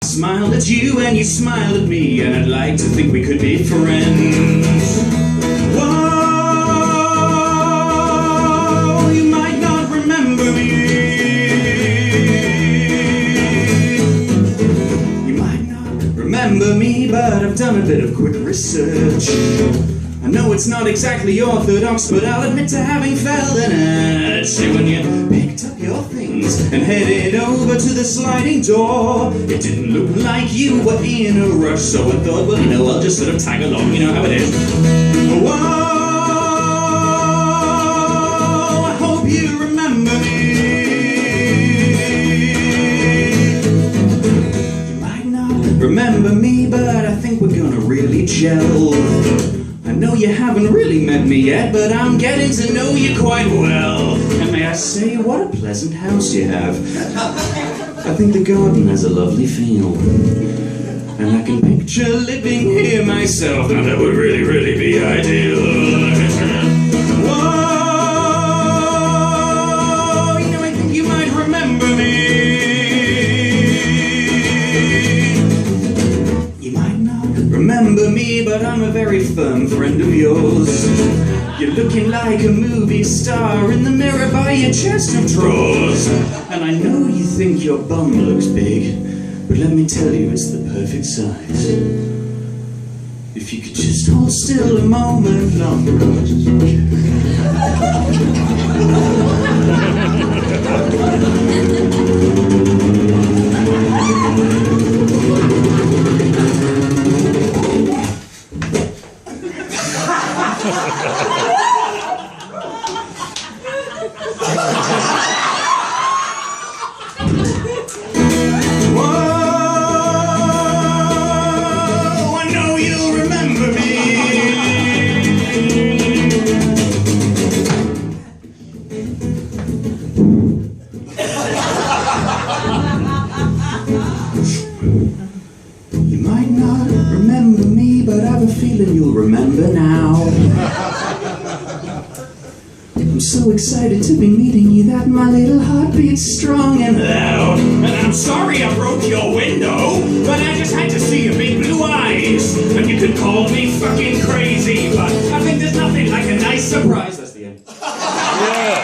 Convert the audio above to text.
smiled at you and you smiled at me, and I'd like to think we could be friends. Whoa, you might not remember me. You might not remember me, but I've done a bit of quick research. I know it's not exactly orthodox, but I'll admit to having felt an urge when you picked up your things and headed over to the sliding door. It didn't look like you were in a rush, so I thought, well, you know, I'll just sort of tag along, you know how it is. Whoa, I hope you remember me. You might not remember me, but I think we're gonna really gel. I know you haven't really met me yet, but I'm getting to know you quite well. And may I say, what a pleasant house you have. I think the garden has a lovely feel. And I can picture living here myself. Now that would really, really be ideal. Whoa, you know, I think you might remember me. You might not remember me, but I'm a very firm friend of yours. You're looking like a movie star in the mirror by your chest of drawers. And I know you think your bum looks big, but let me tell you, it's the perfect size. If you could just hold still a moment longer. You might not remember me, but I have a feeling you'll remember now. I'm so excited to be meeting you that my little heart beats strong and loud. And I'm sorry I broke your window, but I just had to see your big blue eyes. And you could call me fucking crazy, but I think there's nothing like a nice surprise. That's the end. Yeah.